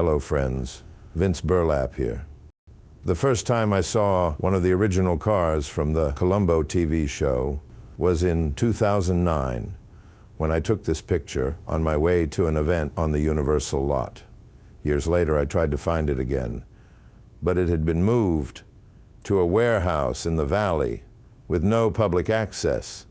Hello friends, Vince Burlap here. The first time I saw one of the original cars from the Columbo TV show was in 2009 when I took this picture on my way to an event on the Universal lot. Years later I tried to find it again, but it had been moved to a warehouse in the valley with no public access.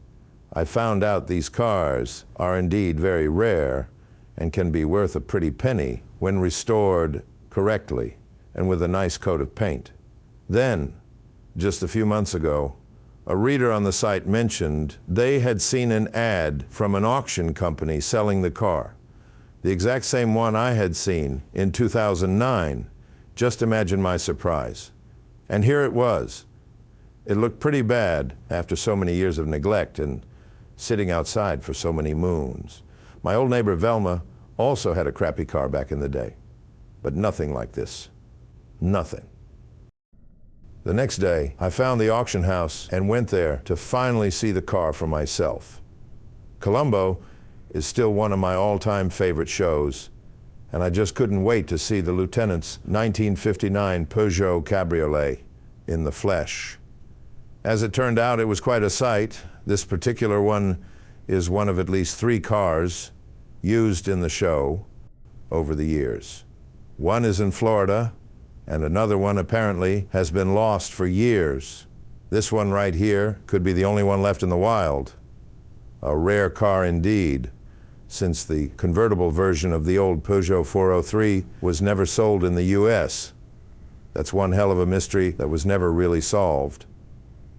I found out these cars are indeed very rare and can be worth a pretty penny when restored correctly and with a nice coat of paint. Then, just a few months ago, a reader on the site mentioned they had seen an ad from an auction company selling the car, the exact same one I had seen in 2009. Just imagine my surprise. And here it was. It looked pretty bad after so many years of neglect and sitting outside for so many moons. My old neighbor Velma also had a crappy car back in the day, but nothing like this. Nothing. The next day, I found the auction house and went there to finally see the car for myself. Columbo is still one of my all-time favorite shows, and I just couldn't wait to see the lieutenant's 1959 Peugeot Cabriolet in the flesh. As it turned out, it was quite a sight. This particular one is one of at least 3 cars used in the show over the years. One is in Florida, and another one apparently has been lost for years. This one right here could be the only one left in the wild. A rare car indeed, since the convertible version of the old Peugeot 403 was never sold in the US. That's one hell of a mystery that was never really solved.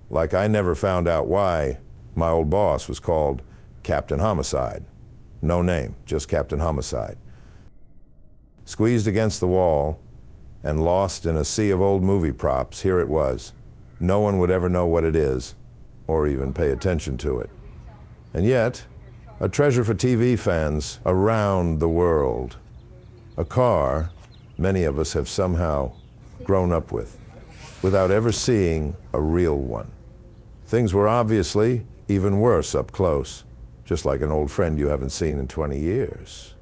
Like I never found out why my old boss was called Captain Homicide. No name, just Captain Homicide. Squeezed against the wall and lost in a sea of old movie props, here it was. No one would ever know what it is, or even pay attention to it. And yet, a treasure for TV fans around the world. A car many of us have somehow grown up with, without ever seeing a real one. Things were obviously even worse up close, just like an old friend you haven't seen in 20 years.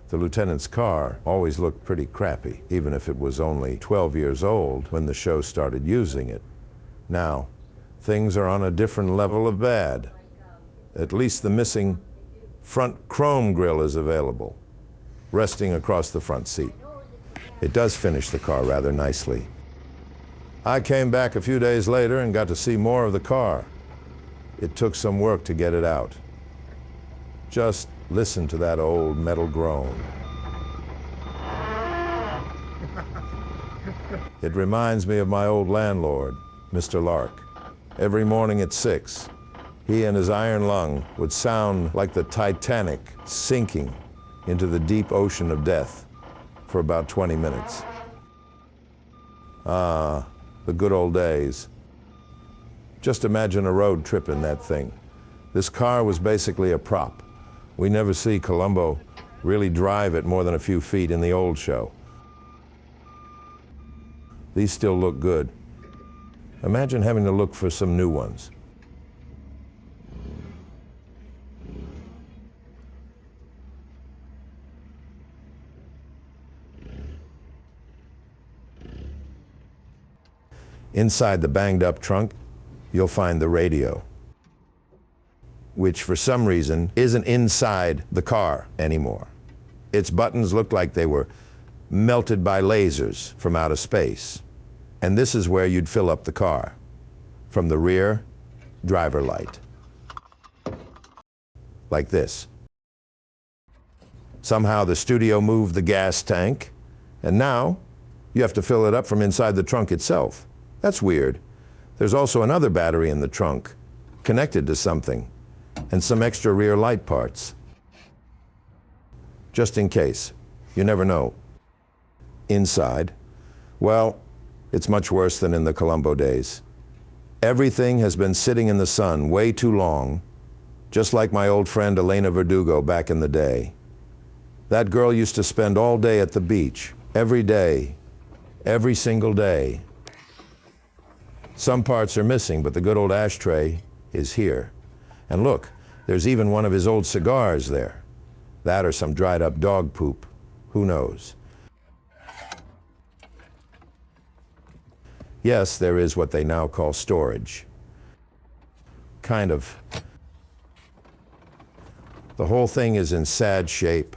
The lieutenant's car always looked pretty crappy, even if it was only 12 years old when the show started using it. Now, things are on a different level of bad. At least the missing front chrome grille is available, resting across the front seat. It does finish the car rather nicely. I came back a few days later and got to see more of the car. It took some work to get it out. Just listen to that old metal groan. It reminds me of my old landlord, Mr. Lark. Every morning at 6, he and his iron lung would sound like the Titanic sinking into the deep ocean of death for about 20 minutes. Ah, the good old days. Just imagine a road trip in that thing. This car was basically a prop. We never see Columbo really drive it more than a few feet in the old show. These still look good. Imagine having to look for some new ones. Inside the banged-up trunk, you'll find the radio, which for some reason isn't inside the car anymore. Its buttons look like they were melted by lasers from outer space. And this is where you'd fill up the car. From the rear, driver light. Like this. Somehow the studio moved the gas tank, and now you have to fill it up from inside the trunk itself. That's weird. There's also another battery in the trunk, connected to something, and some extra rear light parts. Just in case. You never know. Inside, well, it's much worse than in the Columbo days. Everything has been sitting in the sun way too long, just like my old friend Elena Verdugo back in the day. That girl used to spend all day at the beach, every day, every single day. Some parts are missing, but the good old ashtray is here. And look, there's even one of his old cigars there. That or some dried up dog poop. Who knows? Yes, there is what they now call storage. Kind of. The whole thing is in sad shape.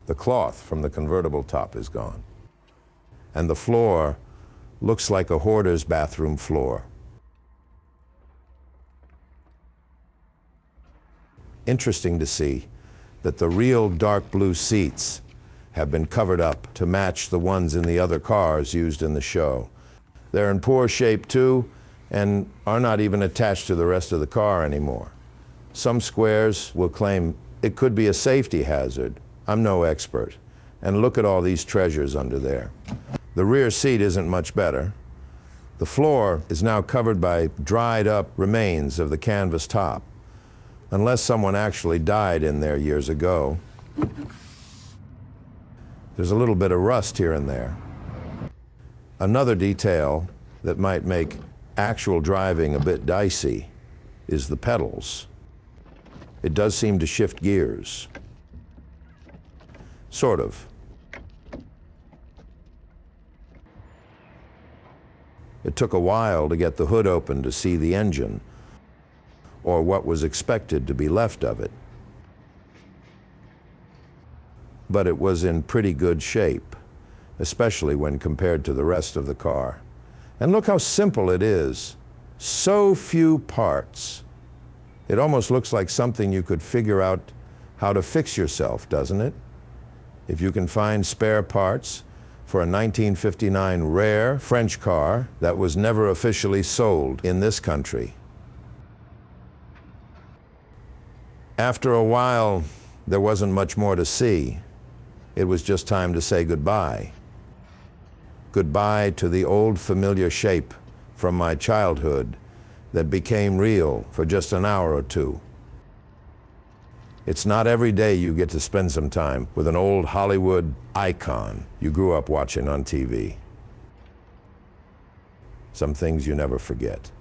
The cloth from the convertible top is gone. And the floor looks like a hoarder's bathroom floor. Interesting to see that the real dark blue seats have been covered up to match the ones in the other cars used in the show. They're in poor shape too, and are not even attached to the rest of the car anymore. Some squares will claim it could be a safety hazard. I'm no expert. And look at all these treasures under there. The rear seat isn't much better. The floor is now covered by dried up remains of the canvas top, unless someone actually died in there years ago. There's a little bit of rust here and there. Another detail that might make actual driving a bit dicey is the pedals. It does seem to shift gears. Sort of. It took a while to get the hood open to see the engine, or what was expected to be left of it. But it was in pretty good shape, especially when compared to the rest of the car. And look how simple it is. So few parts. It almost looks like something you could figure out how to fix yourself, doesn't it? If you can find spare parts for a 1959 rare French car that was never officially sold in this country. After a while, there wasn't much more to see. It was just time to say goodbye. Goodbye to the old familiar shape from my childhood that became real for just an hour or two. It's not every day you get to spend some time with an old Hollywood icon you grew up watching on TV. Some things you never forget.